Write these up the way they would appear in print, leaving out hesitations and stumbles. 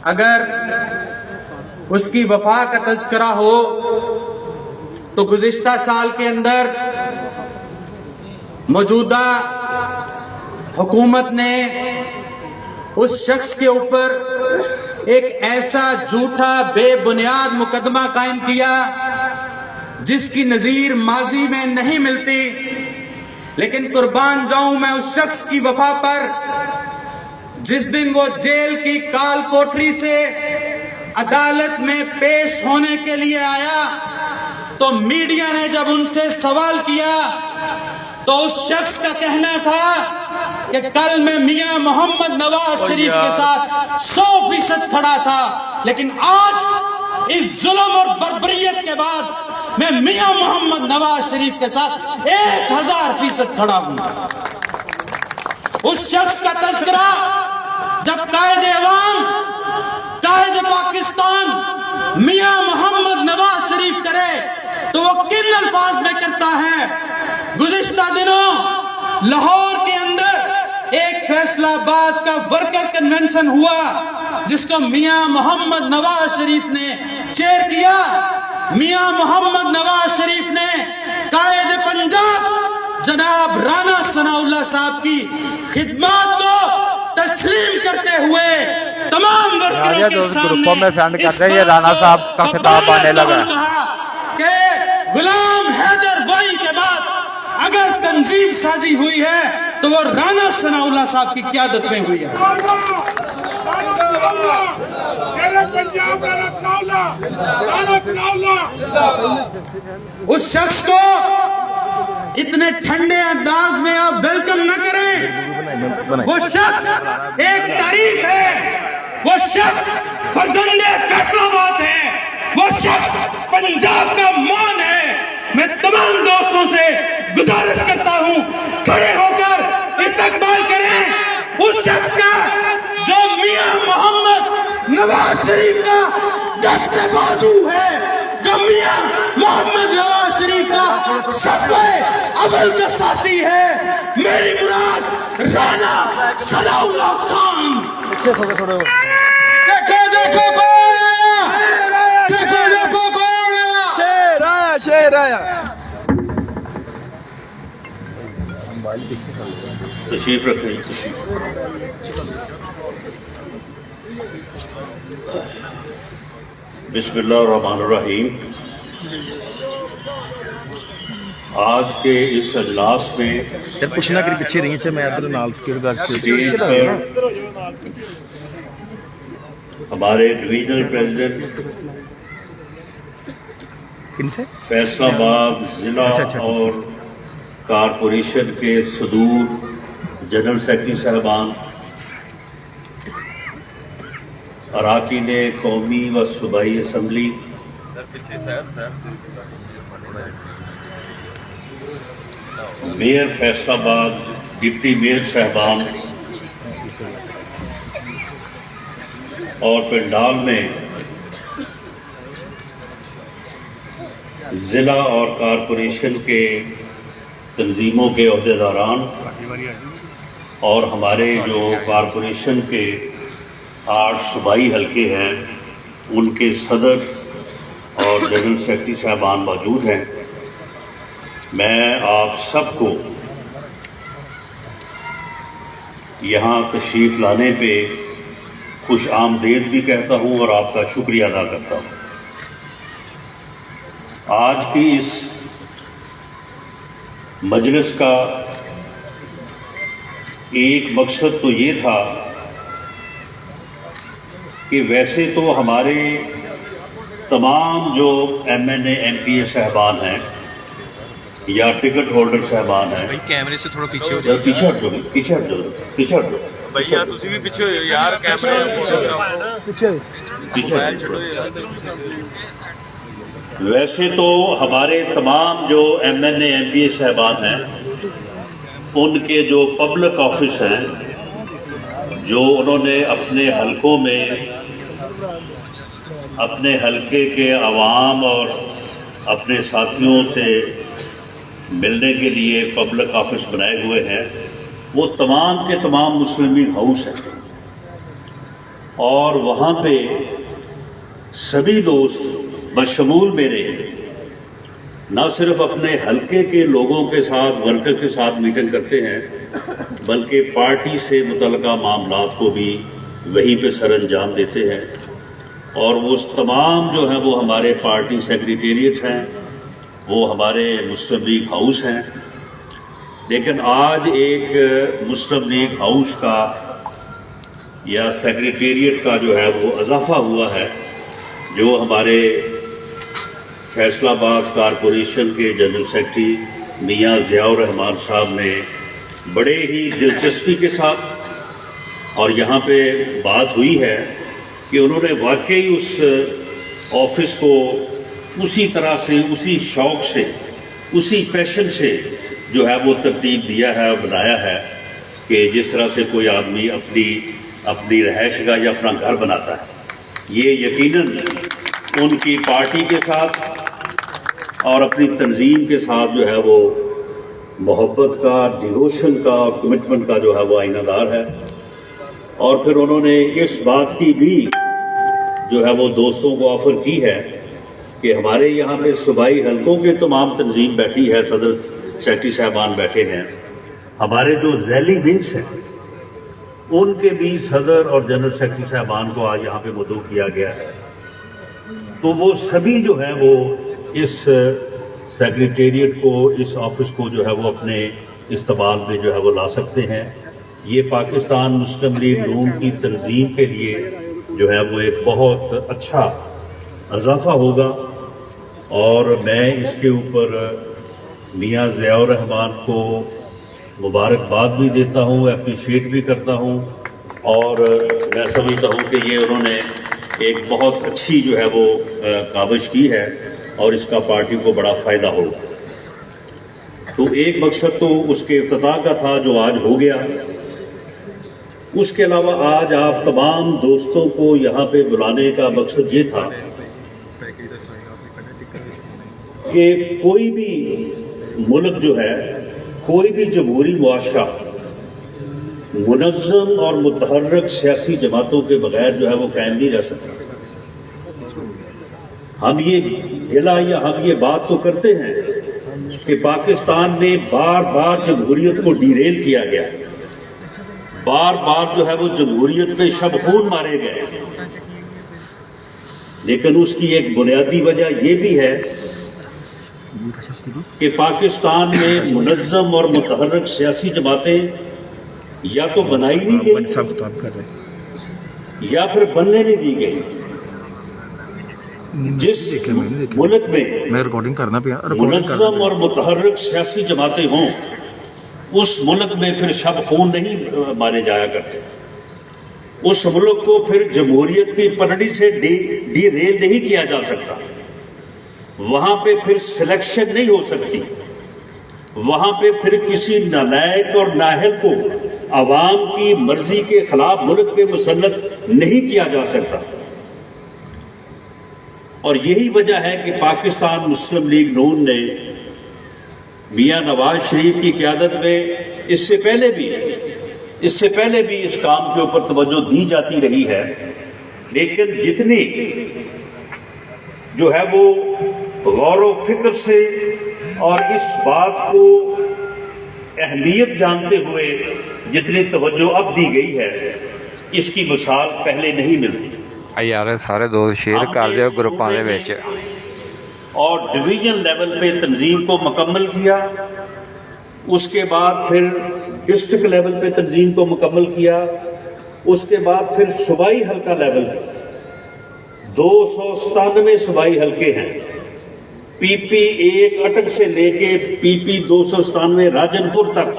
اگر اس کی وفا کا تذکرہ ہو تو گزشتہ سال کے اندر موجودہ حکومت نے اس شخص کے اوپر ایک ایسا جھوٹا بے بنیاد مقدمہ قائم کیا جس کی نظیر ماضی میں نہیں ملتی، لیکن قربان جاؤں میں اس شخص کی وفا پر۔ جس دن وہ جیل کی کال کوٹری سے عدالت میں پیش ہونے کے لیے آیا تو میڈیا نے جب ان سے سوال کیا تو اس شخص کا کہنا تھا کہ کل میں میاں محمد نواز شریف کے ساتھ 100% کھڑا تھا، لیکن آج اس ظلم اور بربریت کے بعد میں میاں محمد نواز شریف کے ساتھ 1000% کھڑا ہوں۔ اس شخص کا تذکرہ جب قائد عوام، قائد پاکستان میاں محمد نواز شریف کرے تو وہ کن الفاظ میں کرتا ہے؟ گزشتہ دنوں لاہور کے اندر ایک فیصلہ آباد کا ورکر کنونشن ہوا جس کو میاں محمد نواز شریف نے چیئر کیا۔ میاں محمد نواز شریف نے قائد پنجاب جناب رانا ثناءاللہ صاحب کی خدمات کو تسلیم کرتے ہوئے تمام ورکروں کے سامنے اس رانا صاحب کا خطاب آنے لگا کہ غلام حیدر بھائی کے بعد اگر تنظیم سازی ہوئی ہے تو وہ رانا ثناءاللہ صاحب کی قیادت میں ہوئی ہے۔ اس شخص کو اتنے ٹھنڈے انداز میں آپ ویلکم نہ کریں۔ وہ شخص ایک تاریخ ہے، وہ شخص فرزند فیصل آباد ہے، وہ شخص پنجاب کا مان ہے۔ میں تمام دوستوں سے گزارش کرتا ہوں کھڑے ہو کر استقبال کریں اس شخص کا جو میاں محمد نواز شریف کا دست بازو ہے، جو میاں محمد نواز شریف کا صفحے اول کا ساتھی ہے۔ میری مراد رانا ثناءاللہ خان۔ دیکھو کون آیا، دیکھو کون آیا، شیر آیا۔ تشریف رکھیں۔ بسم اللہ الرحمن الرحیم۔ آج کے اس اجلاس میں پوچھنا کہ پیچھے رہی ہے، میں ادھر نال اسٹیج پر ہمارے ڈویژنل پریزیڈنٹ فیصل آباد ضلع اور کارپوریشن کے صدور جنرل سیکرٹری صاحبان، اراکین قومی و صوبائی اسمبلی، میئر فیصل آباد، ڈپٹی میئر صاحبان اور پنڈال میں ضلع اور کارپوریشن کے تنظیموں کے عہدیداران اور ہمارے جو کارپوریشن کے 8 صوبائی حلقے ہیں ان کے صدر اور جنرل سیکرٹری صاحبان موجود ہیں۔ میں آپ سب کو یہاں تشریف لانے پہ خوش آمدید بھی کہتا ہوں اور آپ کا شکریہ ادا کرتا ہوں۔ آج کی اس مجلس کا ایک مقصد تو یہ تھا کہ ویسے تو ہمارے تمام جو M N A M P A صاحبان ہیں یا ٹکٹ ہولڈر صاحبان ہیں، کیمرے سے تھوڑا پیچھے ہو جائے، پیچھے ہٹ جاؤ، پیچھے ہٹ جاؤ، پیچھے ہٹ جاؤ بھیا تسی بھی پیچھے ہو یار، کیمرے ویسے تو ہمارے تمام جو M N A M P A صاحبان ہیں ان کے جو پبلک آفس ہیں، جو انہوں نے اپنے حلقوں میں اپنے حلقے کے عوام اور اپنے ساتھیوں سے ملنے کے لیے پبلک آفس بنائے ہوئے ہیں، وہ تمام کے تمام مسلم ہاؤس ہیں۔ اور وہاں پہ سبھی دوست بشمول میرے نہ صرف اپنے حلقے کے لوگوں کے ساتھ ورکر کے ساتھ میٹنگ کرتے ہیں بلکہ پارٹی سے متعلقہ معاملات کو بھی وہیں پہ سر انجام دیتے ہیں، اور وہ تمام جو ہیں وہ ہمارے پارٹی سیکریٹریٹ ہیں، وہ ہمارے مسلم لیگ ہاؤس ہیں۔ لیکن آج ایک مسلم لیگ ہاؤس کا یا سیکریٹریٹ کا جو ہے وہ اضافہ ہوا ہے، جو ہمارے فیصل آباد کارپوریشن کے جنرل سیکرٹری میاں ضیاء الرحمان صاحب نے بڑے ہی دلچسپی کے ساتھ، اور یہاں پہ بات ہوئی ہے کہ انہوں نے واقعی اس آفس کو اسی طرح سے، اسی شوق سے، اسی پیشن سے جو ہے وہ ترتیب دیا ہے اور بنایا ہے کہ جس طرح سے کوئی آدمی اپنی رہائش گاہ یا اپنا گھر بناتا ہے۔ یہ یقیناً ان کی پارٹی کے ساتھ اور اپنی تنظیم کے ساتھ جو ہے وہ محبت کا، ڈیووشن کا اور کمٹمنٹ کا جو ہے وہ آئینہ دار ہے۔ اور پھر انہوں نے اس بات کی بھی جو ہے وہ دوستوں کو آفر کی ہے کہ ہمارے یہاں پہ صوبائی حلقوں کے تمام تنظیم بیٹھی ہے، صدر سیکرٹری صاحبان بیٹھے ہیں، ہمارے جو ذیلی ونگس ہیں ان کے بھی صدر اور جنرل سیکرٹری صاحبان کو آج یہاں پہ مدعو کیا گیا ہے، تو وہ سبھی جو ہیں وہ اس سیکریٹریٹ کو، اس آفس کو جو ہے وہ اپنے استعمال میں جو ہے وہ لا سکتے ہیں۔ یہ پاکستان مسلم لیگ نون کی تنظیم کے لیے جو ہے وہ ایک بہت اچھا اضافہ ہوگا، اور میں اس کے اوپر میاں ضیاء الرحمان کو مبارکباد بھی دیتا ہوں، اپریشیٹ بھی کرتا ہوں، اور میں سمجھتا ہوں کہ یہ انہوں نے ایک بہت اچھی جو ہے وہ کاوش کی ہے اور اس کا پارٹی کو بڑا فائدہ ہوگا۔ تو ایک مقصد تو اس کے افتتاح کا تھا جو آج ہو گیا، اس کے علاوہ آج آپ تمام دوستوں کو یہاں پہ بلانے کا مقصد یہ تھا کہ کوئی بھی ملک جو ہے، کوئی بھی جمہوری معاشرہ منظم اور متحرک سیاسی جماعتوں کے بغیر جو ہے وہ قائم نہیں رہ سکتا۔ ہم یہ گلہ یا ہم یہ بات تو کرتے ہیں کہ پاکستان میں بار بار جمہوریت کو ڈیریل کیا گیا، بار بار جو ہے وہ جمہوریت پہ شب خون مارے گئے، لیکن اس کی ایک بنیادی وجہ یہ بھی ہے کہ پاکستان میں منظم اور متحرک سیاسی جماعتیں یا تو بنائی نہیں گئی یا پھر بننے نہیں دی گئی۔ جس ملک میں منظم اور متحرک سیاسی جماعتیں ہوں اس ملک میں پھر شب خون نہیں مارے جایا کرتے، اس ملک کو پھر جمہوریت کی پٹڑی سے ڈی ریل نہیں کیا جا سکتا، وہاں پہ پھر سلیکشن نہیں ہو سکتی، وہاں پہ پھر کسی نالائق اور نااہل کو عوام کی مرضی کے خلاف ملک پہ مسلط نہیں کیا جا سکتا۔ اور یہی وجہ ہے کہ پاکستان مسلم لیگ نون نے میاں نواز شریف کی قیادت میں اس سے پہلے بھی اس کام کے اوپر توجہ دی جاتی رہی ہے، لیکن جتنی جو ہے وہ غور و فکر سے اور اس بات کو اہمیت جانتے ہوئے جتنی توجہ اب دی گئی ہے، اس کی مثال پہلے نہیں ملتی۔ یار سارے دوست شیئر کر دیو گروپاں دے وچ۔ اور ڈویژن لیول پہ تنظیم کو مکمل کیا، اس کے بعد پھر ڈسٹرکٹ لیول پہ تنظیم کو مکمل کیا، اس کے بعد پھر صوبائی حلقہ لیول پہ 297 صوبائی حلقے ہیں، پی پی 1 اٹک سے لے کے پی پی 297 راجن پور تک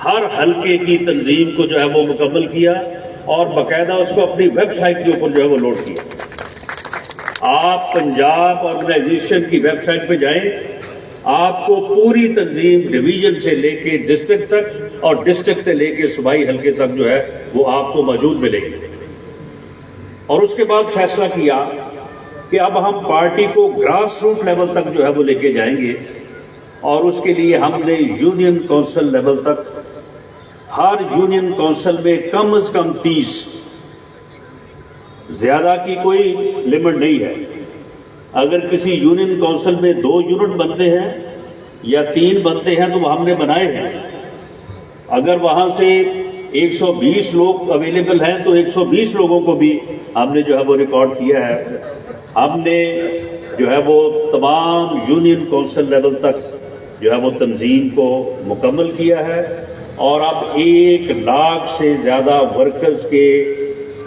ہر حلقے کی تنظیم کو جو ہے وہ مکمل کیا، اور باقاعدہ اس کو اپنی ویب سائٹ کے اوپر جو ہے وہ لوڈ کیا۔ آپ پنجاب آرگنائزیشن کی ویب سائٹ پہ جائیں، آپ کو پوری تنظیم ڈویژن سے لے کے ڈسٹرکٹ تک اور ڈسٹرکٹ سے لے کے صوبائی حلقے تک جو ہے وہ آپ کو موجود ملے گی۔ اور اس کے بعد فیصلہ کیا کہ اب ہم پارٹی کو گراس روٹ لیول تک جو ہے وہ لے کے جائیں گے، اور اس کے لیے ہم نے یونین کونسل لیول تک، ہر یونین کونسل میں کم از کم 30 زیادہ کی کوئی لمٹ نہیں ہے. اگر کسی یونین کونسل میں 2 یونٹ بنتے ہیں یا 3 بنتے ہیں تو وہ ہم نے بنائے ہیں. اگر وہاں سے 120 لوگ اویلیبل ہیں تو 120 لوگوں کو بھی ہم نے جو ہے وہ ریکارڈ کیا ہے. ہم نے جو ہے وہ تمام یونین کونسل لیول تک جو ہے وہ تنظیم کو مکمل کیا ہے، اور اب 1 لاکھ سے زیادہ ورکرز کے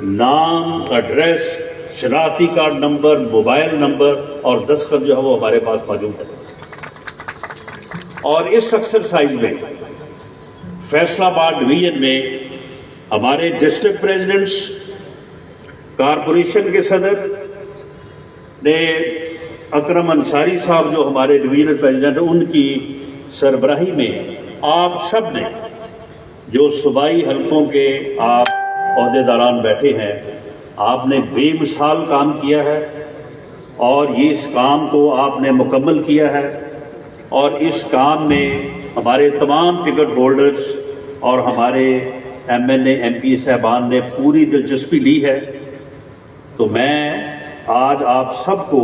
نام، ایڈریس، شناختی کارڈ نمبر، موبائل نمبر اور دستخط جو ہے وہ ہمارے پاس موجود ہے. اور اس ایکسرسائز میں فیصلہ آباد ڈویژن میں ہمارے ڈسٹرکٹ پریزیڈنٹس، کارپوریشن کے صدر نے اکرم انصاری صاحب جو ہمارے ڈویژنل پریزیڈنٹ ہیں، ان کی سربراہی میں آپ سب نے جو صوبائی حلقوں کے آپ عہدیداران بیٹھے ہیں، آپ نے بے مثال کام کیا ہے، اور یہ اس کام کو آپ نے مکمل کیا ہے. اور اس کام میں ہمارے تمام ٹکٹ ہولڈرز اور ہمارے ایم این اے، ایم پی صاحبان نے پوری دلچسپی لی ہے. تو میں آج آپ سب کو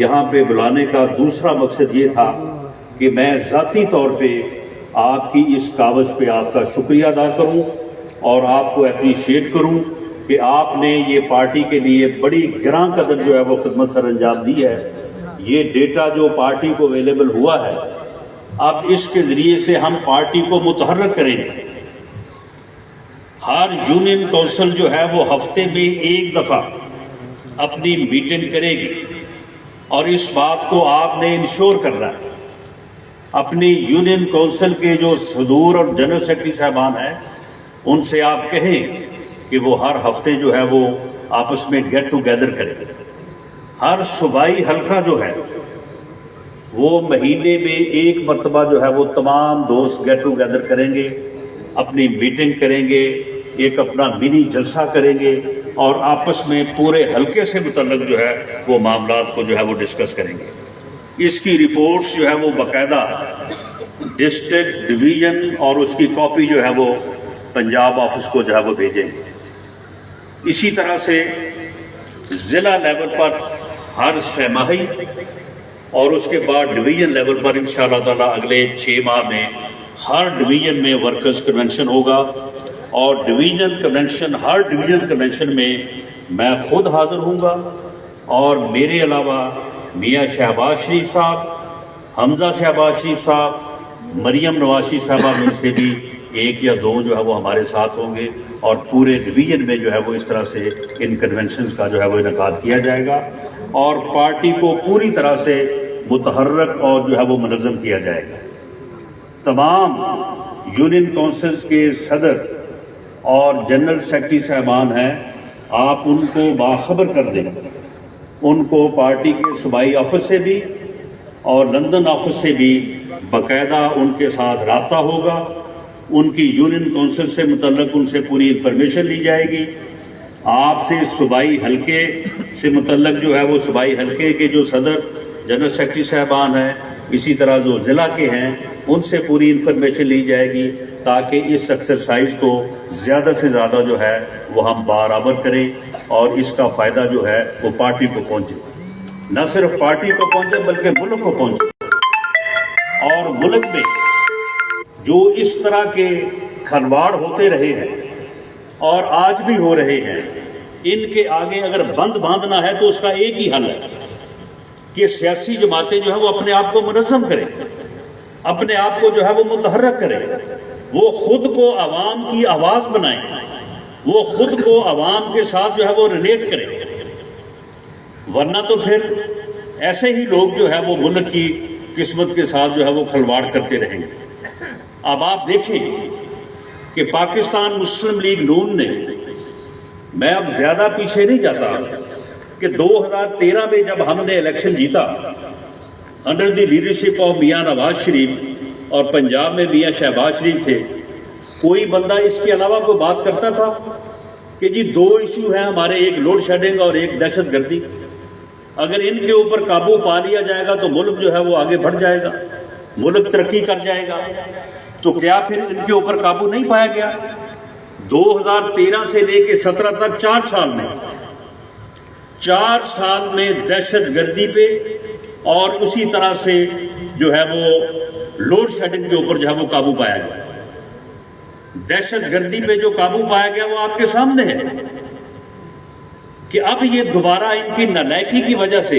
یہاں پہ بلانے کا دوسرا مقصد یہ تھا کہ میں ذاتی طور پہ آپ کی اس کاوش پہ آپ کا شکریہ ادا کروں اور آپ کو اپریشیٹ کروں کہ آپ نے یہ پارٹی کے لیے بڑی گراں قدر جو ہے وہ خدمت سر انجام دی ہے. یہ ڈیٹا جو پارٹی کو اویلیبل ہوا ہے، اب اس کے ذریعے سے ہم پارٹی کو متحرک کریں گے. ہر یونین کونسل جو ہے وہ ہفتے میں 1 دفعہ اپنی میٹنگ کرے گی، اور اس بات کو آپ نے انشور کرنا ہے. اپنی یونین کونسل کے جو صدور اور جنرل سیکرٹری صاحبان ہیں، ان سے آپ کہیں کہ وہ ہر ہفتے جو ہے وہ آپس میں گیٹ ٹو گیدر کریں. ہر صوبائی حلقہ جو ہے وہ مہینے میں 1 مرتبہ جو ہے وہ تمام دوست گیٹ ٹو گیدر کریں گے، اپنی میٹنگ کریں گے، ایک اپنا منی جلسہ کریں گے، اور آپس میں پورے حلقے سے متعلق جو ہے وہ معاملات کو جو ہے وہ ڈسکس کریں گے. اس کی رپورٹس جو ہے وہ باقاعدہ ڈسٹرکٹ، ڈویژن اور اس کی کاپی جو ہے وہ پنجاب آفس کو جو ہے وہ بھیجیں گے. اسی طرح سے ضلع لیول پر ہر 6 ماہی اور اس کے بعد ڈویژن لیول پر انشاءاللہ تعالی اگلے 6 ماہ میں ہر ڈویژن میں ورکرز کنونشن ہوگا. اور ڈویژن کنونشن، ہر ڈویژن کنونشن میں میں خود حاضر ہوں گا، اور میرے علاوہ میاں شہباز شریف صاحب، حمزہ شہباز شریف صاحب، مریم نواز شریف صاحبہ میں سے بھی 1 یا 2 جو ہے وہ ہمارے ساتھ ہوں گے، اور پورے ڈویژن میں جو ہے وہ اس طرح سے ان کنونشنز کا جو ہے وہ انعقاد کیا جائے گا، اور پارٹی کو پوری طرح سے متحرک اور جو ہے وہ منظم کیا جائے گا. تمام یونین کونسلز کے صدر اور جنرل سیکرٹری صاحبان ہیں، آپ ان کو باخبر کر دیں. ان کو پارٹی کے صوبائی آفس سے بھی اور لندن آفس سے بھی باقاعدہ ان کے ساتھ رابطہ ہوگا. ان کی یونین کونسل سے متعلق ان سے پوری انفارمیشن لی جائے گی. آپ سے صوبائی حلقے سے متعلق جو ہے وہ صوبائی حلقے کے جو صدر جنرل سیکرٹری صاحبان ہیں، اسی طرح جو ضلع کے ہیں، ان سے پوری انفارمیشن لی جائے گی، تاکہ اس ایکسرسائز کو زیادہ سے زیادہ جو ہے وہ ہم برابر کریں، اور اس کا فائدہ جو ہے وہ پارٹی کو پہنچے. نہ صرف پارٹی کو پہنچے بلکہ ملک کو پہنچے. اور ملک میں جو اس طرح کے کھلواڑ ہوتے رہے ہیں اور آج بھی ہو رہے ہیں، ان کے آگے اگر بند باندھنا ہے تو اس کا ایک ہی حل ہے کہ سیاسی جماعتیں جو ہے وہ اپنے آپ کو منظم کریں، اپنے آپ کو جو ہے وہ متحرک کریں، وہ خود کو عوام کی آواز بنائیں، وہ خود کو عوام کے ساتھ جو ہے وہ ریلیٹ کریں. ورنہ تو پھر ایسے ہی لوگ جو ہے وہ ملک کی قسمت کے ساتھ جو ہے وہ کھلواڑ کرتے رہیں گے. اب آپ دیکھیں کہ پاکستان مسلم لیگ نون نے، میں اب زیادہ پیچھے نہیں جاتا، کہ 2013 میں جب ہم نے الیکشن جیتا under the leadership of Mian Nawaz Sharif اور پنجاب میں میاں شہباز شریف تھے، کوئی بندہ اس کے علاوہ کوئی بات کرتا تھا کہ جی 2 ایشو ہیں ہمارے، ایک لوڈ شیڈنگ اور ایک دہشت گردی، اگر ان کے اوپر قابو پا لیا جائے گا تو ملک جو ہے وہ آگے بڑھ جائے گا، ملک ترقی کر جائے گا. تو کیا پھر ان کے اوپر قابو نہیں پایا گیا؟ 2013 سے لے کے 17 تک 4 سال میں 4 سال میں دہشت گردی پہ اور اسی طرح سے جو ہے وہ لوڈ شیڈنگ کے اوپر جو ہے وہ قابو پایا گیا. دہشت گردی پہ جو قابو پایا گیا وہ آپ کے سامنے ہے کہ اب یہ دوبارہ ان کی نالائکی کی وجہ سے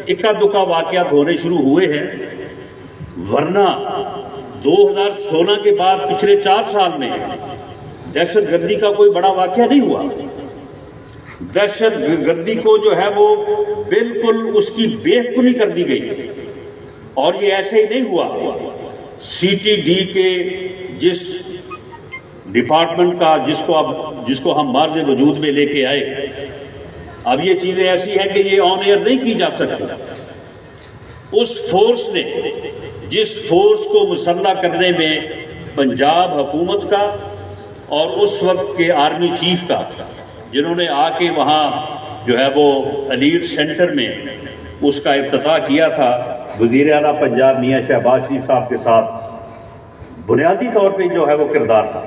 اکا دکا واقعات ہونے شروع ہوئے ہیں. ورنہ 2016 کے بعد پچھلے 4 سال میں دہشت گردی کا کوئی بڑا واقعہ نہیں ہوا. دہشت گردی کو جو ہے وہ بالکل اس کی بے حکمی کر دی گئی. اور یہ ایسے ہی نہیں ہوا. سی ٹی ڈی کے جس ڈپارٹمنٹ کا جس کو ہم مارز وجود میں لے کے آئے، اب یہ چیزیں ایسی ہیں کہ یہ آن ایئر نہیں کی جا سکتی. اس فورس نے جس فورس کو مسلح کرنے میں پنجاب حکومت کا اور اس وقت کے آرمی چیف کا، جنہوں نے آ کے وہاں جو ہے وہ ایلیٹ سینٹر میں اس کا افتتاح کیا تھا وزیر اعلیٰ پنجاب میاں شہباز شریف صاحب کے ساتھ، بنیادی طور پہ جو ہے وہ کردار تھا.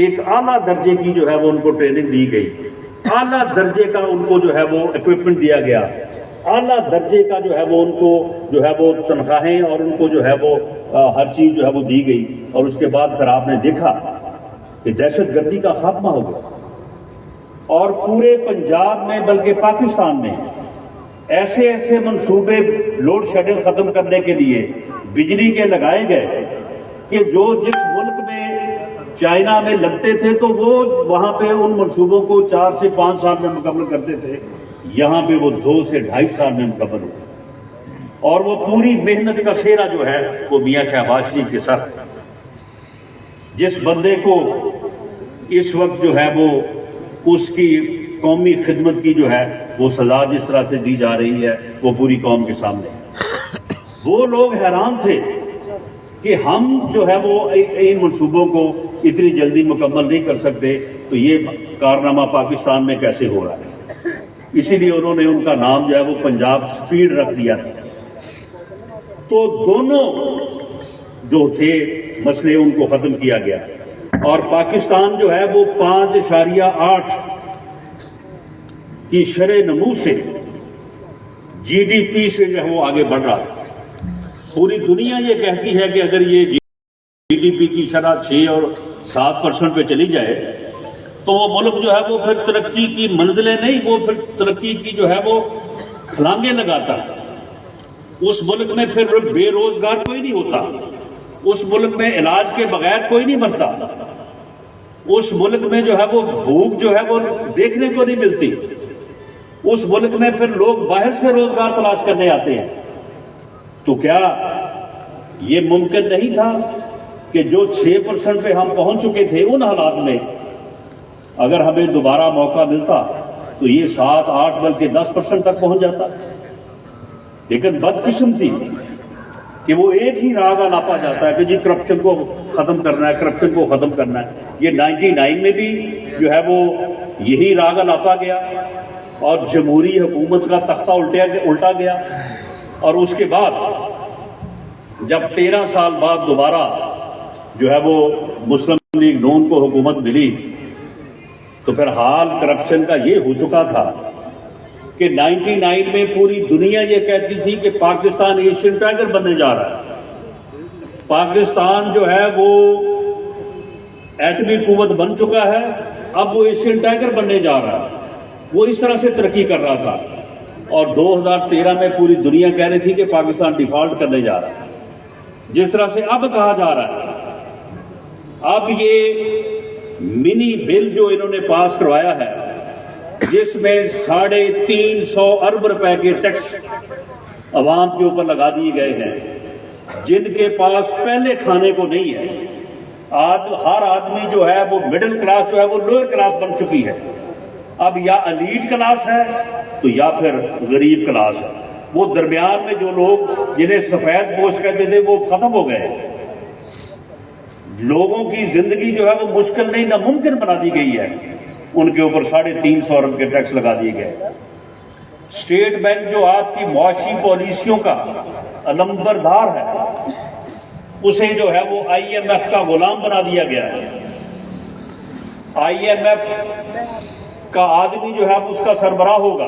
ایک اعلیٰ درجے کی جو ہے وہ ان کو ٹریننگ دی گئی، اعلیٰ درجے کا ان کو جو ہے وہ اکوپمنٹ دیا گیا، اعلیٰ درجے کا جو ہے وہ ان کو جو ہے وہ تنخواہیں اور ان کو جو ہے وہ ہر چیز جو ہے وہ دی گئی. اور اس کے بعد پھر آپ نے دیکھا کہ دہشت گردی کا خاتمہ ہو گیا. اور پورے پنجاب میں بلکہ پاکستان میں ایسے ایسے منصوبے لوڈ شیڈنگ ختم کرنے کے لیے بجلی کے لگائے گئے کہ جو جس ملک میں چائنا میں لگتے تھے تو وہ وہاں پہ ان منصوبوں کو 4 سے 5 سال میں مکمل کرتے تھے، یہاں پہ وہ 2 سے 2.5 سال میں مکمل ہو. اور وہ پوری محنت کا سہرا جو ہے وہ میاں شہباز شریف کے ساتھ. جس بندے کو اس وقت جو ہے وہ اس کی قومی خدمت کی جو ہے وہ سزا جس طرح سے دی جا رہی ہے وہ پوری قوم کے سامنے. وہ لوگ حیران تھے کہ ہم جو ہے وہ ان منصوبوں کو اتنی جلدی مکمل نہیں کر سکتے، تو یہ کارنامہ پاکستان میں کیسے ہو رہا ہے. اسی لیے انہوں نے ان کا نام جو ہے وہ پنجاب سپیڈ رکھ دیا تھا. تو دونوں جو تھے مسئلے ان کو ختم کیا گیا اور پاکستان جو ہے وہ 5.8 کی شرح نمو سے جی ڈی پی سے جو ہے وہ آگے بڑھ رہا تھا. پوری دنیا یہ کہتی ہے کہ اگر یہ جی ڈی پی کی شرح 6 اور 7% پہ چلی جائے تو وہ ملک جو ہے وہ پھر ترقی کی منزلیں نہیں، وہ پھر ترقی کی جو ہے وہ پھلانگیں لگاتا ہے. اس ملک میں پھر بے روزگار کوئی نہیں ہوتا، اس ملک میں علاج کے بغیر کوئی نہیں مرتا، اس ملک میں جو ہے وہ بھوک جو ہے وہ دیکھنے کو نہیں ملتی، اس ملک میں پھر لوگ باہر سے روزگار تلاش کرنے آتے ہیں. تو کیا یہ ممکن نہیں تھا کہ جو 6% پہ ہم پہنچ چکے تھے ان حالات میں اگر ہمیں دوبارہ موقع ملتا تو یہ 7-8 بلکہ 10% تک پہنچ جاتا؟ لیکن بدقسمتی کہ وہ ایک ہی راگ ناپا جاتا ہے کہ جی کرپشن کو ختم کرنا ہے، کرپشن کو ختم کرنا ہے. یہ 99 میں بھی جو ہے وہ یہی راگ ناپا گیا اور جمہوری حکومت کا تختہ الٹا گیا. اور اس کے بعد جب 13 سال بعد دوبارہ جو ہے وہ مسلم لیگ نون کو حکومت ملی تو پھر حال کرپشن کا یہ ہو چکا تھا کہ 99 میں پوری دنیا یہ کہتی تھی کہ پاکستان ایشین ٹائگر بننے جا رہا ہے، پاکستان جو ہے وہ ایٹمی قوت بن چکا ہے، اب وہ ایشین ٹائگر بننے جا رہا ہے. وہ اس طرح سے ترقی کر رہا تھا. اور 2013 میں پوری دنیا کہہ رہی تھی کہ پاکستان ڈیفالٹ کرنے جا رہا ہے، جس طرح سے اب کہا جا رہا ہے. اب یہ منی بل جو انہوں نے پاس کروایا ہے جس میں 350 ارب روپے کے ٹیکس عوام کے اوپر لگا دیے گئے ہیں، جن کے پاس پہلے کھانے کو نہیں ہے. ہر آدمی جو ہے وہ مڈل کلاس جو ہے وہ لوئر کلاس بن چکی ہے. اب یا ایلیٹ کلاس ہے تو یا پھر غریب کلاس ہے. وہ درمیان میں جو لوگ جنہیں سفید پوش کہتے تھے وہ ختم ہو گئے. لوگوں کی زندگی جو ہے وہ مشکل نہیں ناممکن بنا دی گئی ہے. ان کے اوپر 350 ارب کے ٹیکس لگا دیے گئے. اسٹیٹ بینک جو آپ کی معاشی پالیسیوں کا علمبردار ہے اسے جو ہے وہ آئی ایم ایف کا غلام بنا دیا گیا ہے. آئی ایم ایف کا آدمی جو ہے اس کا سربراہ ہوگا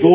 2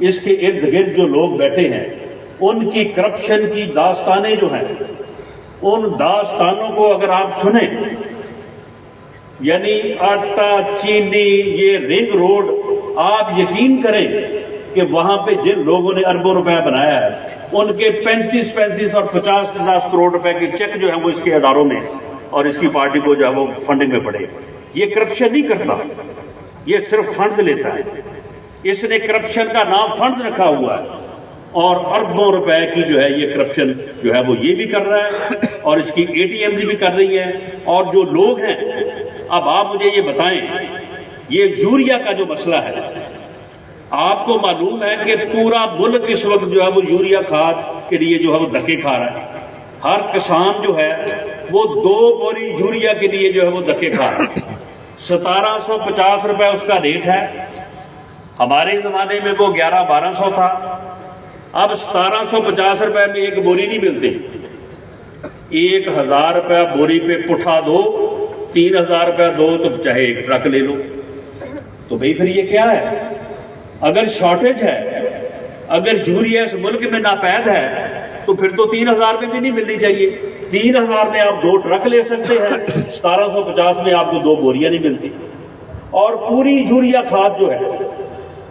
اس کے ارد گرد جو لوگ بیٹھے ہیں ان کی کرپشن کی داستانیں جو ہیں، ان داستانوں کو اگر آپ سنیں، یعنی آٹا، چینی، یہ رنگ روڈ، آپ یقین کریں کہ وہاں پہ جن لوگوں نے اربوں روپے بنایا ہے ان کے 35 اور 50 کروڑ روپے کے چیک جو ہیں وہ اس کے اداروں میں اور اس کی پارٹی کو جو ہے وہ فنڈنگ میں پڑے۔ یہ کرپشن نہیں کرتا، یہ صرف فنڈز لیتا ہے۔ اس نے کرپشن کا نام فنڈز رکھا ہوا ہے اور اربوں روپے کی جو ہے یہ کرپشن جو ہے وہ یہ بھی کر رہا ہے اور اس کی اے ٹی ایم بھی کر رہی ہے۔ اور جو لوگ ہیں، اب آپ مجھے یہ بتائیں، یہ یوریا کا جو مسئلہ ہے، آپ کو معلوم ہے کہ پورا ملک اس وقت جو ہے وہ یوریا کھاد کے لیے جو ہے وہ دھکے کھا رہا ہے۔ ہر کسان جو ہے وہ 2 بوری یوریا کے لیے جو ہے وہ دھکے کھا رہا ہے۔ 1750 روپے اس کا ریٹ ہے، ہمارے زمانے میں وہ 1100-1200 تھا، اب 1750 روپے میں ایک بوری نہیں ملتی۔ 1000 روپے بوری پہ پٹھا دو، 3000 روپے دو تو چاہے ایک ٹرک لے لو۔ تو بھئی پھر یہ کیا ہے؟ اگر شارٹیج ہے، اگر یوریا اس ملک میں ناپید ہے تو پھر تو 3000 میں بھی نہیں ملنی چاہیے۔ 3000 میں آپ 2 ٹرک لے سکتے ہیں، 1750 میں آپ کو 2 بوریاں نہیں ملتی۔ اور پوری یوریا کھاد جو ہے،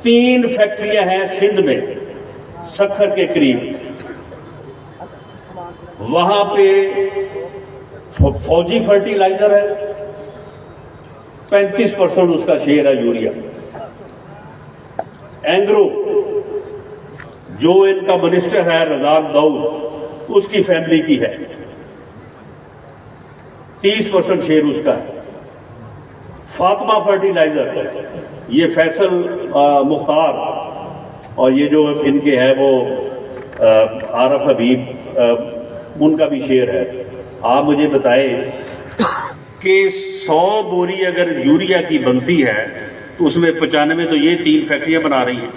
3 فیکٹریاں ہیں سندھ میں، سکھر کے قریب، وہاں پہ فوجی فرٹیلائزر ہے، 35% اس کا شیئر ہے یوریا۔ اینگرو جو ان کا منسٹر ہے رزاق داؤد، اس کی فیملی کی ہے، 30% شیئر اس کا ہے۔ فاطمہ فرٹیلائزر، یہ فیصل مختار اور یہ جو ان کے ہے وہ عارف حبیب، ان کا بھی شیئر ہے۔ آپ مجھے بتائیں کہ 100 بوری اگر یوریا کی بنتی ہے تو اس میں 95 تو یہ 3 فیکٹریاں بنا رہی ہیں،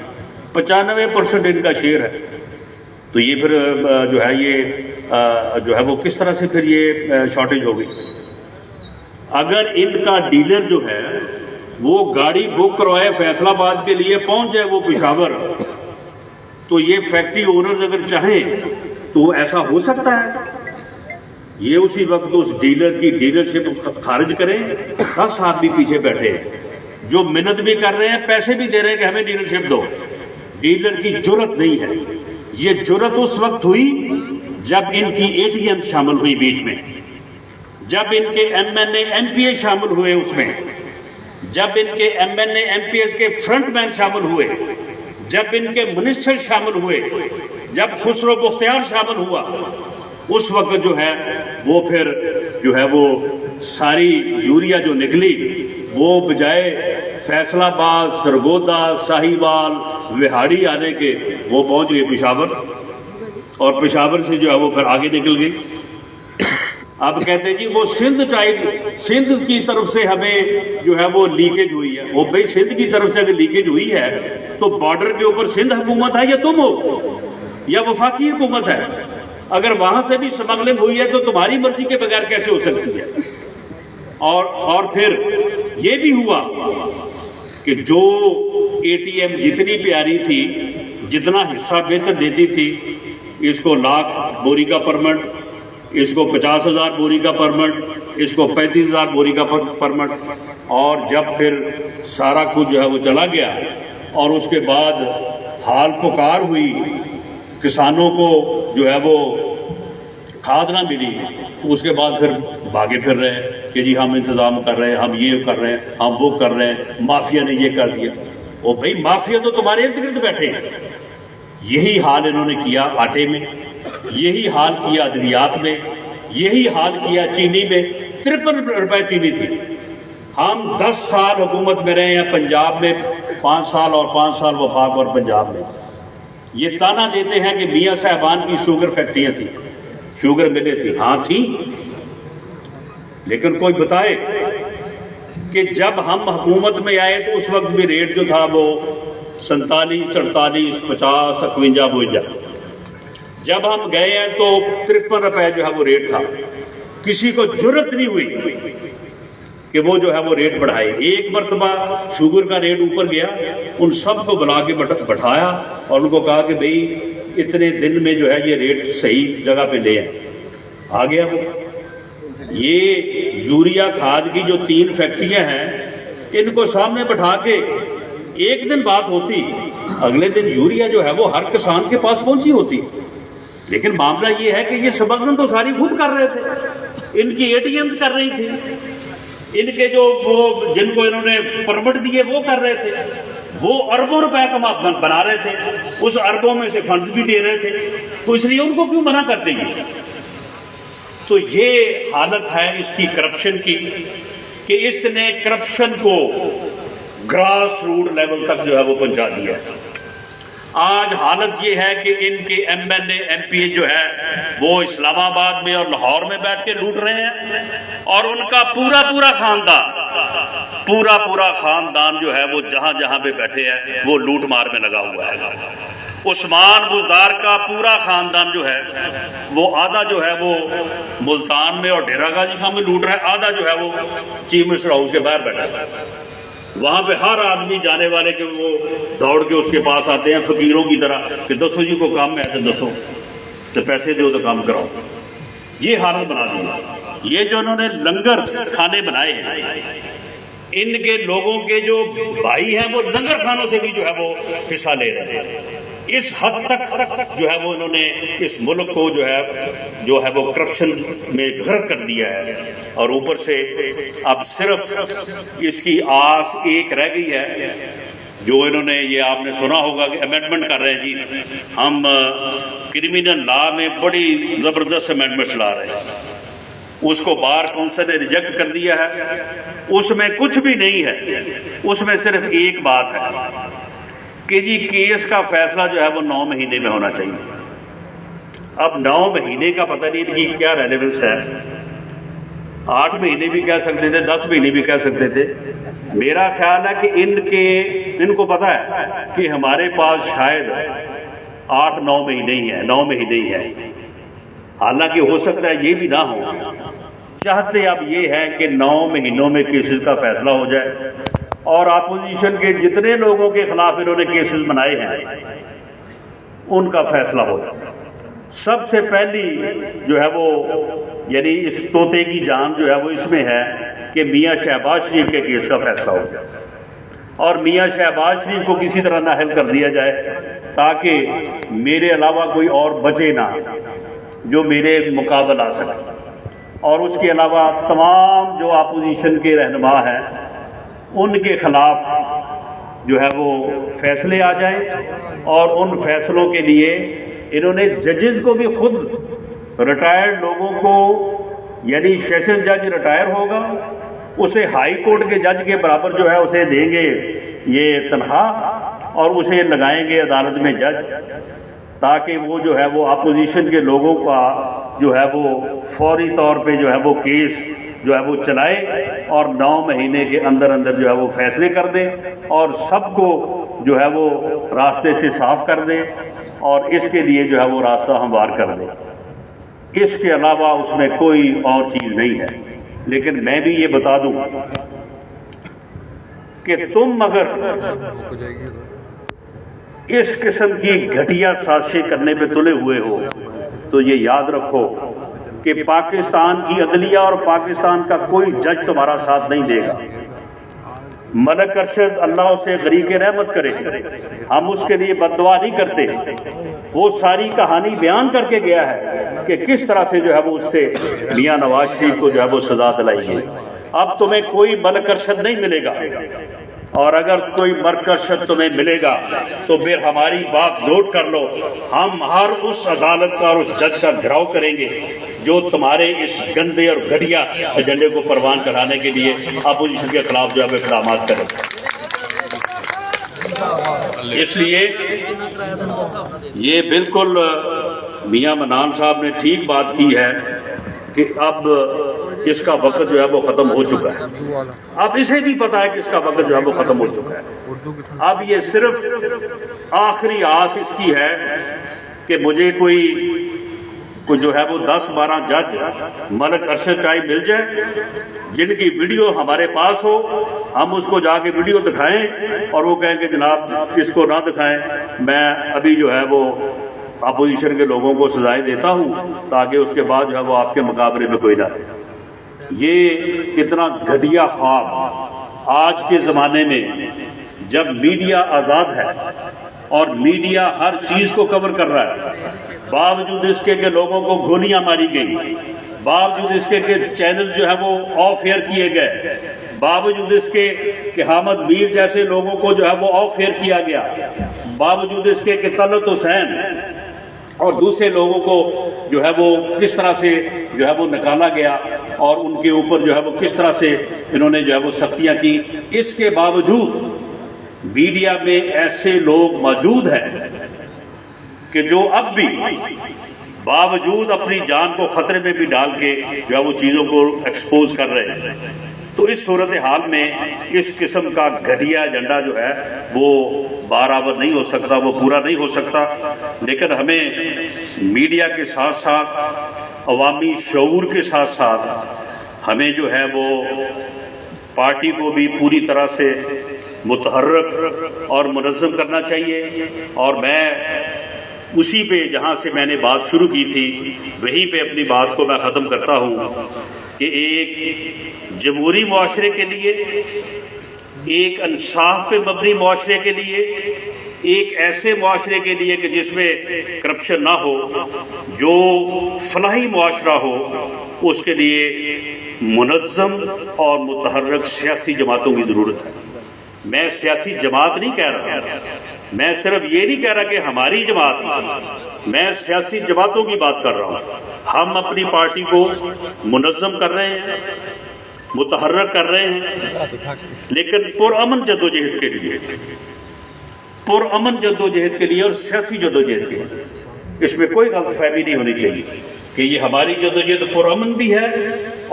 95% ان کا شیئر ہے۔ تو یہ پھر جو ہے یہ جو ہے وہ کس طرح سے پھر یہ شارٹیج ہو گئی؟ اگر ان کا ڈیلر جو ہے وہ گاڑی بک کروائے فیصل آباد کے لیے، پہنچ جائے وہ پشاور، تو یہ فیکٹری اونرز اگر چاہیں تو ایسا ہو سکتا ہے؟ یہ اسی وقت اس ڈیلر کی ڈیلرشپ خارج کریں، 10 آدمی پیچھے بیٹھے ہیں جو منت بھی کر رہے ہیں، پیسے بھی دے رہے ہیں کہ ہمیں ڈیلرشپ دو۔ ڈیلر کی جرت نہیں ہے۔ یہ جرت اس وقت ہوئی جب ان کی اے ٹی ایم شامل ہوئی بیچ میں، جب ان کے M N A M P A شامل ہوئے اس میں، جب ان کے M N A M P S کے فرنٹ مین شامل ہوئے، جب ان کے منسٹر شامل ہوئے، جب خسرو بختیار شامل ہوا، اس وقت جو ہے وہ پھر جو ہے وہ ساری یوریا جو نکلی وہ بجائے فیصل آباد، سرگودا، ساہیوال، وہاڑی آنے کے وہ پہنچ گئے پشاور، اور پشاور سے جو ہے وہ پھر آگے نکل گئی۔ اب کہتے ہیں جی وہ سندھ کی طرف سے ہمیں جو ہے وہ لیکیج ہوئی ہے۔ وہ بھائی سندھ کی طرف سے اگر لیکیج ہوئی ہے تو بارڈر کے اوپر سندھ حکومت ہے یا تم ہو یا وفاقی حکومت ہے؟ اگر وہاں سے بھی سمگلنگ ہوئی ہے تو تمہاری مرضی کے بغیر کیسے ہو سکتی ہے؟ اور پھر یہ بھی ہوا کہ جو اے ٹی ایم جتنی پیاری تھی، جتنا حصہ بہتر دیتی تھی، اس کو 1,00,000 بوری کا پرمٹ، اس کو 50,000 بوری کا پرمٹ، اس کو 35,000 بوری کا پرمٹ، اور جب پھر سارا کچھ جو ہے وہ چلا گیا اور اس کے بعد حال پکار ہوئی، کسانوں کو جو ہے وہ کھاد نہ ملی، تو اس کے بعد پھر بھاگے پھر رہے ہیں کہ جی ہم انتظام کر رہے ہیں، ہم یہ کر رہے ہیں، ہم وہ کر رہے ہیں، مافیا نے یہ کر دیا۔ او بھائی مافیا تو تمہارے ارد گرد بیٹھے ہیں۔ یہی حال انہوں نے کیا آٹے میں، یہی حال کیا ادویات میں، یہی حال کیا چینی میں۔ 53 روپے چینی تھی۔ ہم 10 سال حکومت میں رہے ہیں، پنجاب میں 5 سال اور 5 سال وفاق اور پنجاب میں۔ یہ تانا دیتے ہیں کہ میاں صاحبان کی شوگر فیکٹریاں تھیں، شوگر ملیں تھیں، ہاں تھیں، لیکن کوئی بتائے کہ جب ہم حکومت میں آئے تو اس وقت بھی ریٹ جو تھا وہ 47، 48، 50، 51، 52۔ جب ہم گئے ہیں تو 53 روپے جو ہے وہ ریٹ تھا۔ کسی کو جرت نہیں ہوئی کہ وہ جو ہے وہ ریٹ بڑھائے. ایک مرتبہ شوگر کا ریٹ اوپر گیا, ان سب کو بلا کے بٹھایا اور ان کو کہا کہ بھئی اتنے دن میں جو ہے یہ ریٹ صحیح جگہ پہ لے آئیں. آ گیا وہ. یہ یوریا کھاد کی جو 3 فیکٹریاں ہیں, ان کو سامنے بٹھا کے ایک دن بات ہوتی, اگلے دن یوریا جو ہے وہ ہر کسان کے پاس پہنچی ہوتی. لیکن معاملہ یہ ہے کہ یہ سمگلنگ تو ساری خود کر رہے تھے, ان کی ATMs کر رہی تھی, ان کے جو وہ جن کو انہوں نے پرمٹ دیے وہ کر رہے تھے, وہ اربوں روپے کا بنا رہے تھے, اس اربوں میں سے فنڈز بھی دے رہے تھے. تو اس لیے ان کو کیوں منع کرتے ہیں؟ تو یہ حالت ہے اس کی کرپشن کی کہ اس نے کرپشن کو گراس روٹ لیول تک جو ہے وہ پہنچا دیا ہے. آج حالت یہ ہے کہ ان کے MLA MP جو ہے وہ اسلام آباد میں اور لاہور میں بیٹھ کے لوٹ رہے ہیں, اور ان کا پورا خاندان جو ہے وہ جہاں جہاں پہ بیٹھے ہیں وہ لوٹ مار میں لگا ہوا ہے. عثمان بزدار کا پورا خاندان جو ہے وہ آدھا جو ہے وہ ملتان میں اور ڈیرہ غازی خان میں لوٹ رہا ہے, آدھا جو ہے وہ چیف منسٹر ہاؤس کے باہر بیٹھا ہے. وہاں پہ ہر آدمی جانے والے کہ وہ دوڑ کے اس کے پاس آتے ہیں فقیروں کی طرح کہ دسو جی کو کام میں آتے, دسو تو پیسے دو تو کام کراؤ. یہ حالت بنا دی. یہ جو انہوں نے لنگر کھانے بنائے ہیں, ان کے لوگوں کے جو بھائی ہیں وہ لنگر خانوں سے بھی جو ہے وہ حصہ لے رہے ہیں. اس حد تک جو ہے وہ انہوں نے اس ملک کو جو ہے وہ کرپشن میں غرق کر دیا ہے. اور اوپر سے اب صرف اس کی آس ایک رہ گئی ہے, جو انہوں نے یہ آپ نے سنا ہوگا کہ امینڈمنٹ کر رہے ہیں جی, ہم کرمینل لا میں بڑی زبردست امینڈمنٹ چلا رہے ہیں. اس کو بار کونسل نے ریجیکٹ کر دیا ہے. اس میں کچھ بھی نہیں ہے, اس میں صرف ایک بات ہے کہ جی کیس کا فیصلہ جو ہے وہ 9 مہینے میں ہونا چاہیے. اب 9 مہینے کا پتہ نہیں کہ کیا ریلیونس ہے, 8 مہینے بھی کہہ سکتے تھے, 10 مہینے بھی کہہ سکتے تھے. میرا خیال ہے کہ ان کو پتہ ہے کہ ہمارے پاس شاید 8-9 مہینے ہی ہے, 9 مہینے ہی ہے. حالانکہ ہو سکتا ہے یہ بھی نہ ہو. چاہتے اب یہ ہے کہ 9 مہینوں میں کیسز کا فیصلہ ہو جائے, اور اپوزیشن کے جتنے لوگوں کے خلاف انہوں نے کیسز بنائے ہیں ان کا فیصلہ ہو جائے. سب سے پہلی جو ہے وہ یعنی اس طوطے کی جان جو ہے وہ اس میں ہے کہ میاں شہباز شریف کے کیس کا فیصلہ ہو جائے, اور میاں شہباز شریف کو کسی طرح نااہل کر دیا جائے تاکہ میرے علاوہ کوئی اور بچے نہ جو میرے مقابل آ سکے. اور اس کے علاوہ تمام جو اپوزیشن کے رہنما ہیں ان کے خلاف جو ہے وہ فیصلے آ جائیں, اور ان فیصلوں کے لیے انہوں نے ججز کو بھی خود ریٹائرڈ لوگوں کو, یعنی سیشن جج ریٹائر ہوگا اسے ہائی کورٹ کے جج کے برابر جو ہے اسے دیں گے یہ تنخواہ, اور اسے لگائیں گے عدالت میں جج, تاکہ وہ جو ہے وہ اپوزیشن کے لوگوں کا جو ہے وہ فوری طور پہ جو ہے وہ کیس جو ہے وہ چلائے, اور 9 مہینے کے اندر جو ہے وہ فیصلے کر دے, اور سب کو جو ہے وہ راستے سے صاف کر دے, اور اس کے لیے جو ہے وہ راستہ ہموار کر دے. اس کے علاوہ اس میں کوئی اور چیز نہیں ہے. لیکن میں بھی یہ بتا دوں کہ تم اگر اس قسم کی گھٹیا سازشیں کرنے پہ تلے ہوئے ہو تو یہ یاد رکھو کہ پاکستان کی عدلیہ اور پاکستان کا کوئی جج تمہارا ساتھ نہیں دے گا. ملک ارشد اللہ اسے غریق رحمت کرے, ہم اس کے لیے بد دعا نہیں کرتے. وہ ساری کہانی بیان کر کے گیا ہے کہ کس طرح سے جو ہے وہ اس سے میاں نواز شریف کو جو ہے وہ سزا دلائی گئی. اب تمہیں کوئی ملک ارشد نہیں ملے گا, اور اگر کوئی ملک ارشد تمہیں ملے گا تو پھر ہماری بات نوٹ کر لو, ہم ہر اس عدالت کا اور اس جج کا گھراؤ کریں گے جو تمہارے اس گندے اور گھٹیا ایجنڈے کو پروان چڑھانے کے لیے اپوزیشن کے خلاف جو ہے اقدامات کریں. اس لیے یہ بالکل میاں منان صاحب نے ٹھیک بات کی ہے کہ اب اس کا وقت جو ہے وہ ختم ہو چکا ہے. اب اسے بھی پتا ہے کہ اس کا وقت جو ہے وہ ختم ہو چکا ہے. اب یہ صرف آخری آس اس کی ہے کہ مجھے کو جو ہے وہ 10-12 جج ملک ارشد ٹائپ مل جائے جن کی ویڈیو ہمارے پاس ہو، ہم اس کو جا کے ویڈیو دکھائیں اور وہ کہیں کہ جناب اس کو نہ دکھائیں، میں ابھی جو ہے وہ اپوزیشن کے لوگوں کو سزائیں دیتا ہوں تاکہ اس کے بعد جو ہے وہ آپ کے مقابلے میں کوئی نہ رہے۔ یہ کتنا گھٹیا خواب آج کے زمانے میں، جب میڈیا آزاد ہے اور میڈیا ہر چیز کو کور کر رہا ہے، باوجود اس کے کہ لوگوں کو گولیاں ماری گئی، باوجود اس کے کہ چینل جو ہے وہ آف ایئر کیے گئے، باوجود اس کے کہ حامد میر جیسے لوگوں کو جو ہے وہ آف ایئر کیا گیا، باوجود اس کے کہ طلعت حسین اور دوسرے لوگوں کو جو ہے وہ کس طرح سے جو ہے وہ نکالا گیا اور ان کے اوپر جو ہے وہ کس طرح سے انہوں نے جو ہے وہ سختیاں کی، اس کے باوجود میڈیا میں ایسے لوگ موجود ہیں کہ جو اب بھی باوجود اپنی جان کو خطرے میں بھی ڈال کے جو ہے وہ چیزوں کو ایکسپوز کر رہے ہیں۔ تو اس صورتحال میں اس قسم کا گھٹیا ایجنڈا جو ہے وہ برابر نہیں ہو سکتا، وہ پورا نہیں ہو سکتا، لیکن ہمیں میڈیا کے ساتھ ساتھ عوامی شعور کے ساتھ ساتھ ہمیں جو ہے وہ پارٹی کو بھی پوری طرح سے متحرک اور منظم کرنا چاہیے، اور میں اسی پہ جہاں سے میں نے بات شروع کی تھی وہیں پہ اپنی بات کو میں ختم کرتا ہوں کہ ایک جمہوری معاشرے کے لیے، ایک انصاف پہ مبنی معاشرے کے لیے، ایک ایسے معاشرے کے لیے کہ جس میں کرپشن نہ ہو، جو فلاحی معاشرہ ہو، اس کے لیے منظم اور متحرک سیاسی جماعتوں کی ضرورت ہے۔ میں سیاسی جماعت نہیں کہہ رہا، میں صرف یہ نہیں کہہ رہا کہ ہماری جماعت، میں سیاسی جماعتوں کی بات کر رہا ہوں۔ ہم اپنی پارٹی کو منظم کر رہے ہیں، متحرک کر رہے ہیں، لیکن پرامن جدوجہد کے لیے، پرامن جدوجہد کے لیے اور سیاسی جدوجہد کے لیے۔ اس میں کوئی غلط فہمی نہیں ہونی چاہیے کہ یہ ہماری جدوجہد پرامن بھی ہے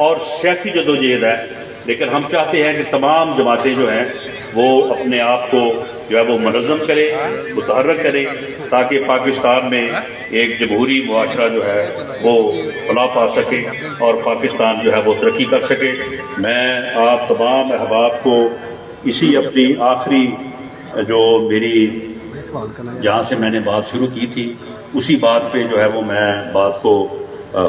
اور سیاسی جدوجہد ہے، لیکن ہم چاہتے ہیں کہ تمام جماعتیں جو ہیں وہ اپنے آپ کو جو ہے وہ منظم کرے، متحرک کرے، تاکہ پاکستان میں ایک جمہوری معاشرہ جو ہے وہ فلاح پا سکے اور پاکستان جو ہے وہ ترقی کر سکے۔ میں آپ تمام احباب کو اسی اپنی آخری جو میری جہاں سے میں نے بات شروع کی تھی اسی بات پہ جو ہے وہ میں بات کو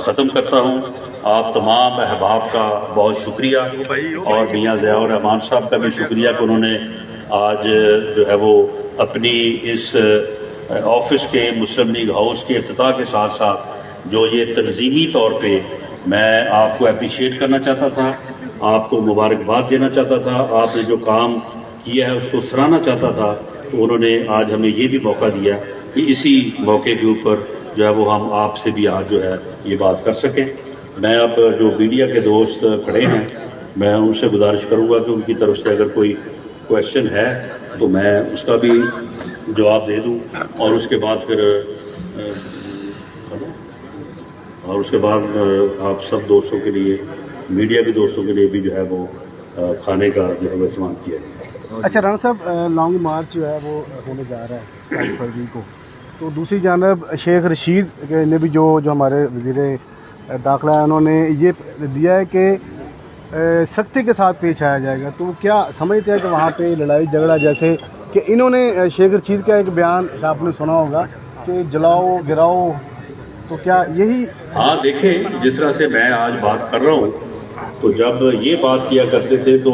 ختم کرتا ہوں۔ آپ تمام احباب کا بہت شکریہ، اور میاں ضیاء الرحمان صاحب کا بھی شکریہ کہ انہوں نے آج جو ہے وہ اپنی اس آفس کے مسلم لیگ ہاؤس کے افتتاح کے ساتھ ساتھ جو یہ تنظیمی طور پہ میں آپ کو اپریشیٹ کرنا چاہتا تھا، آپ کو مبارکباد دینا چاہتا تھا، آپ نے جو کام کیا ہے اس کو سراہنا چاہتا تھا، تو انہوں نے آج ہمیں یہ بھی موقع دیا کہ اسی موقع کے اوپر جو ہے وہ ہم آپ سے بھی آج جو ہے یہ بات کر سکیں۔ میں اب جو میڈیا کے دوست کھڑے ہیں میں ان سے گزارش کروں گا کہ ان کی طرف سے اگر کوئی کویشچن ہے تو میں اس کا بھی جواب دے دوں، اور اس کے بعد پھر آپ سب دوستوں کے لیے، میڈیا کے دوستوں کے لیے بھی جو ہے وہ کھانے کا جو ہے وہ اہتمام کیا گیا۔ اچھا رانا صاحب، لانگ مارچ جو ہے وہ ہونے جا رہا ہے 5 فروری کو، تو دوسری جانب شیخ رشید نے بھی جو ہمارے وزیر داخلہ ہے انہوں نے یہ دیا ہے کہ سختی کے ساتھ پیش آیا جائے گا، تو کیا سمجھتے ہیں کہ وہاں پہ لڑائی جھگڑا جیسے کہ انہوں نے شیخ رشید کا ایک بیان آپ نے سنا ہوگا کہ جلاؤ گراؤ، تو کیا یہی؟ ہاں دیکھیں، جس طرح سے میں آج بات کر رہا ہوں تو جب یہ بات کیا کرتے تھے تو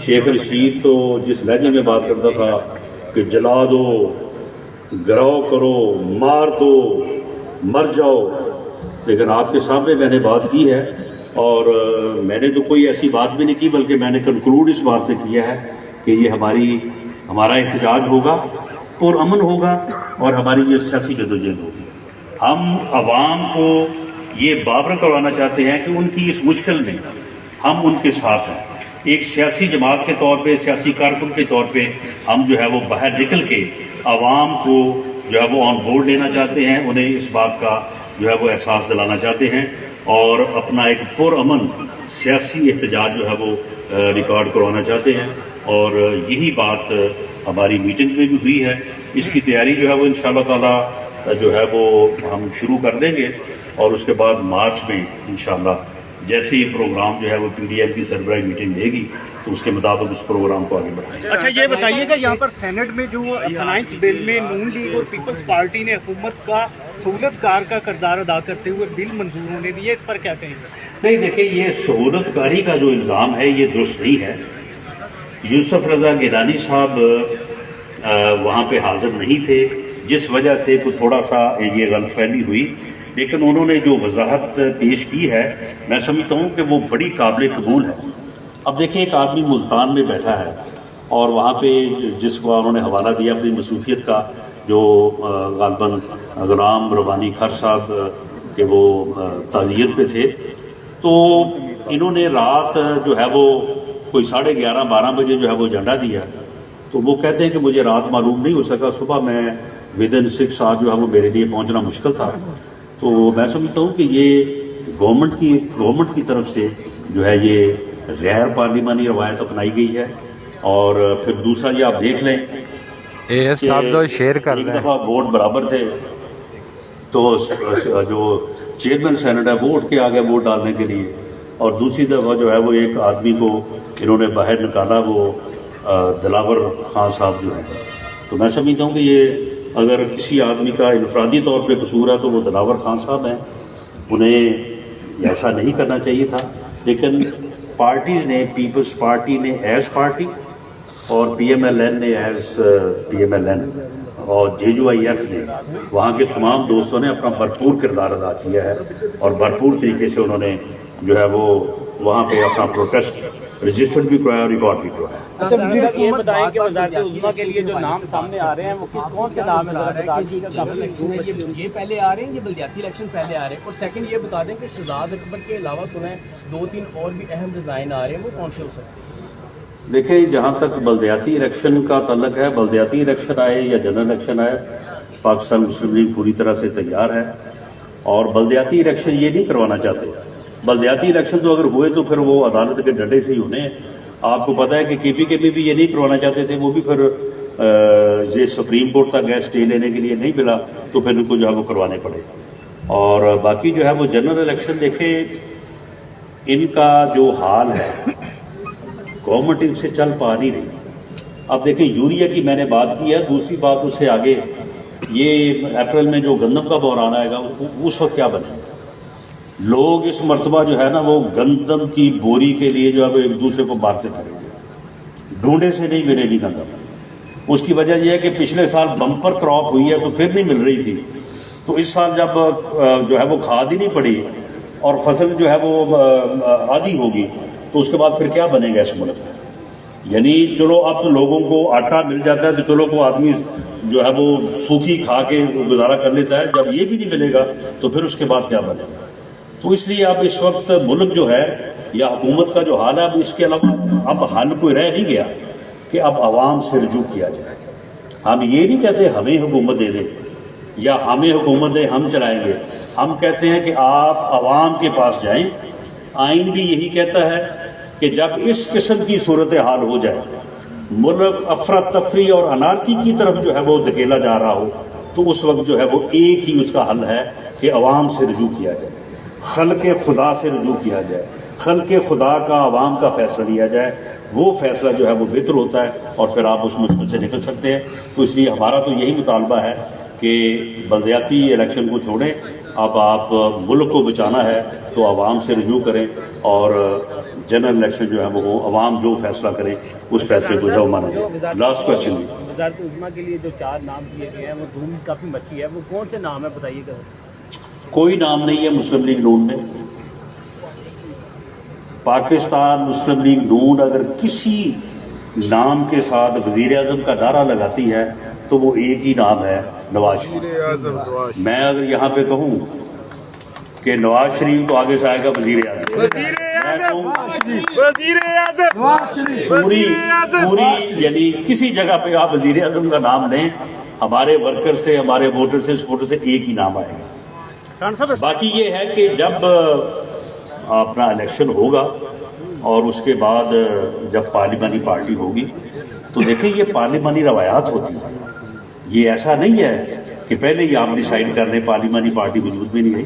شیخ رشید تو جس لہجے میں بات کرتا تھا کہ جلا دو، گراؤ کرو، مار دو، مر جاؤ، لیکن آپ کے سامنے میں نے بات کی ہے، اور میں نے تو کوئی ایسی بات بھی نہیں کی، بلکہ میں نے کنکلوڈ اس بات پہ کیا ہے کہ یہ ہمارا احتجاج ہوگا، پرامن ہوگا، اور ہماری یہ سیاسی جدوجہد ہوگی۔ ہم عوام کو یہ بابر کروانا چاہتے ہیں کہ ان کی اس مشکل میں ہم ان کے ساتھ ہیں۔ ایک سیاسی جماعت کے طور پہ، سیاسی کارکن کے طور پہ ہم جو ہے وہ باہر نکل کے عوام کو جو ہے وہ آن بورڈ لینا چاہتے ہیں، انہیں اس بات کا جو ہے وہ احساس دلانا چاہتے ہیں، اور اپنا ایک پرامن سیاسی احتجاج جو ہے وہ ریکارڈ کروانا چاہتے ہیں، اور یہی بات ہماری میٹنگ میں بھی ہوئی ہے۔ اس کی تیاری جو ہے وہ انشاءاللہ تعالی جو ہے وہ ہم شروع کر دیں گے، اور اس کے بعد مارچ میں انشاءاللہ جیسے ہی پروگرام جو ہے وہ پی ڈی ایم کی سربراہی میٹنگ دے گی تو اس کے مطابق اس پروگرام کو آگے بڑھائیں گے۔ اچھا یہ بتائیے کہ یہاں پر سینٹ میں جو فائنانس بل میں نون لیگ اور پیپلز پارٹی نے حکومت کا سہولت کار کا کردار ادا کرتے ہوئے بل منظور ہونے دیے، اس پر کیا کہیں گے؟ نہیں دیکھیں، یہ سہولت کاری کا جو الزام ہے یہ درست نہیں ہے۔ یوسف رضا گیلانی صاحب وہاں پہ حاضر نہیں تھے، جس وجہ سے کوئی تھوڑا سا یہ غلط فہمی ہوئی، لیکن انہوں نے جو وضاحت پیش کی ہے میں سمجھتا ہوں کہ وہ بڑی قابل قبول ہے۔ اب دیکھیں، ایک آدمی ملتان میں بیٹھا ہے اور وہاں پہ جس کو انہوں نے حوالہ دیا اپنی مصروفیت کا، جو غالباً غلام ربانی کھر صاحب کے وہ تعزیت پہ تھے، تو انہوں نے رات جو ہے وہ کوئی 11:30-12 بجے جو ہے وہ ایجنڈا دیا، تو وہ کہتے ہیں کہ مجھے رات معلوم نہیں ہو سکا، صبح میں ودن 6 آور جو ہے وہ میرے لیے پہنچنا مشکل تھا۔ تو میں سمجھتا ہوں کہ یہ گورنمنٹ کی طرف سے جو ہے یہ غیر پارلیمانی روایت اپنائی گئی ہے۔ اور پھر دوسرا یہ آپ دیکھ لیں کہ ایک دفعہ ووٹ برابر تھے تو جو چیئرمین سینٹ ہے وہ اٹھ کے آ گئے ووٹ ڈالنے کے لیے، اور دوسری دفعہ جو ہے وہ ایک آدمی کو انہوں نے باہر نکالا، وہ دلاور خان صاحب جو ہیں۔ تو میں سمجھتا ہوں کہ یہ اگر کسی آدمی کا انفرادی طور پہ قصور ہے تو وہ دلاور خان صاحب ہیں، انہیں ایسا نہیں کرنا چاہیے تھا۔ لیکن پارٹیز نے، پیپلز پارٹی نے ایز پارٹی اور پی ایم ایل این نے as P M L N اور جے یو آئی ایف نے، وہاں کے تمام دوستوں نے اپنا بھرپور کردار ادا کیا ہے اور بھرپور طریقے سے انہوں نے جو ہے وہ وہاں پہ اپنا پروٹیسٹ رجسٹرڈ بھی کروایا اور ریکارڈ بھی کروایا۔ یہ بتائیں کہ وزارت عظمیٰ کے لیے جو نام سامنے آ رہے ہیں وہ کون سے نام ہیں؟ یہ پہلے آ رہے ہیں، یہ بلدیاتی الیکشن پہلے آ رہے ہیں، اور سیکنڈ یہ بتا دیں کہ شہزاد اکبر کے علاوہ سنیں 2-3 اور بھی اہم ریزائن آ رہے ہیں، وہ کون سے ہو سکتے ہیں؟ دیکھیں، جہاں تک بلدیاتی الیکشن کا تعلق ہے، بلدیاتی الیکشن آئے یا جنرل الیکشن آئے، پاکستان مسلم لیگ پوری طرح سے تیار ہے، اور بلدیاتی الیکشن یہ نہیں کروانا چاہتے۔ بلدیاتی الیکشن تو اگر ہوئے تو پھر وہ عدالت کے ڈنڈے سے ہی ہونے ہیں۔ آپ کو پتہ ہے کہ کے پی کے بھی یہ نہیں کروانا چاہتے تھے، وہ بھی پھر یہ سپریم کورٹ تک گئے اسٹے لینے کے لیے، نہیں ملا تو پھر ان کو جو ہے وہ کروانے پڑے۔ اور باقی جو ہے وہ جنرل الیکشن دیکھیں، ان کا جو حال ہے گورنمنٹ ان سے چل پا نہیں رہی۔ اب دیکھیں، یوریا کی میں نے بات کی ہے، دوسری بات اس سے آگے یہ اپریل میں جو گندم کا بحران آئے گا اس وقت کیا بنے گا؟ لوگ اس مرتبہ جو ہے نا وہ گندم کی بوری کے لیے جو ہے وہ ایک دوسرے کو مارتے پھریں گے، ڈھونڈے سے نہیں ملے گی گندم۔ اس کی وجہ یہ ہے کہ پچھلے سال بمپر کراپ ہوئی ہے تو پھر نہیں مل رہی تھی، تو اس سال جب جو ہے وہ کھاد ہی نہیں پڑی اور فصل جو ہے وہ آدھی ہوگی تو اس کے بعد پھر کیا بنے گا اس ملک میں؟ یعنی چلو اب تو لوگوں کو آٹا مل جاتا ہے تو چلو کو آدمی جو ہے وہ سوکھی کھا کے گزارا کر لیتا ہے، جب یہ بھی نہیں ملے گا تو پھر اس کے بعد کیا بنے گا؟ تو اس لیے اب اس وقت ملک جو ہے یا حکومت کا جو حال ہے، اب اس کے علاوہ اب حل کوئی رہ نہیں گیا کہ اب عوام سے رجوع کیا جائے۔ ہم یہ نہیں کہتے ہمیں حکومت دے دیں یا ہمیں حکومت دے ہم چلائیں گے، ہم کہتے ہیں کہ آپ عوام کے پاس جائیں۔ آئین بھی یہی کہتا ہے کہ جب اس قسم کی صورتحال ہو جائے، ملک افراتفری اور انارکی کی طرف جو ہے وہ دھکیلا جا رہا ہو، تو اس وقت جو ہے وہ ایک ہی اس کا حل ہے کہ عوام سے رجوع کیا جائے، خلق خدا سے رجوع کیا جائے، خلق خدا کا عوام کا فیصلہ لیا جائے۔ وہ فیصلہ جو ہے وہ بہتر ہوتا ہے اور پھر آپ اس مشکل سے نکل سکتے ہیں۔ تو اس لیے ہمارا تو یہی مطالبہ ہے کہ بلدیاتی الیکشن کو چھوڑیں، اب آپ ملک کو بچانا ہے تو عوام سے رجوع کریں، اور جنرل الیکشن جو ہے وہ عوام جو فیصلہ کریں اس فیصلے کو جو مانا جائے۔ لاسٹ کوشچن بھی وزارت عظمیٰ کے لیے جو 4 نام دیے گئے ہیں وہ دھوم کافی مچی ہے، وہ کون سے نام ہے بتائیے گا؟ کوئی نام نہیں ہے مسلم لیگ نون میں۔ پاکستان مسلم لیگ نون اگر کسی نام کے ساتھ وزیر اعظم کا نعرہ لگاتی ہے تو وہ ایک ہی نام ہے، نواز شریف۔ میں اگر یہاں پہ کہوں کہ نواز شریف تو آگے سے آئے گا وزیر اعظم، پوری یعنی کسی جگہ پہ آپ وزیر اعظم کا نام لیں، ہمارے ورکر سے، ہمارے ووٹر سے، سپورٹر سے ایک ہی نام آئے گا۔ باقی یہ ہے کہ جب اپنا الیکشن ہوگا اور اس کے بعد جب پارلیمانی پارٹی ہوگی تو دیکھیں یہ پارلیمانی روایات ہوتی ہیں، یہ ایسا نہیں ہے کہ پہلے ہی آپ ڈیسائیڈ کر لیں، پارلیمانی پارٹی وجود میں نہیں ہے۔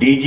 DG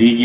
DG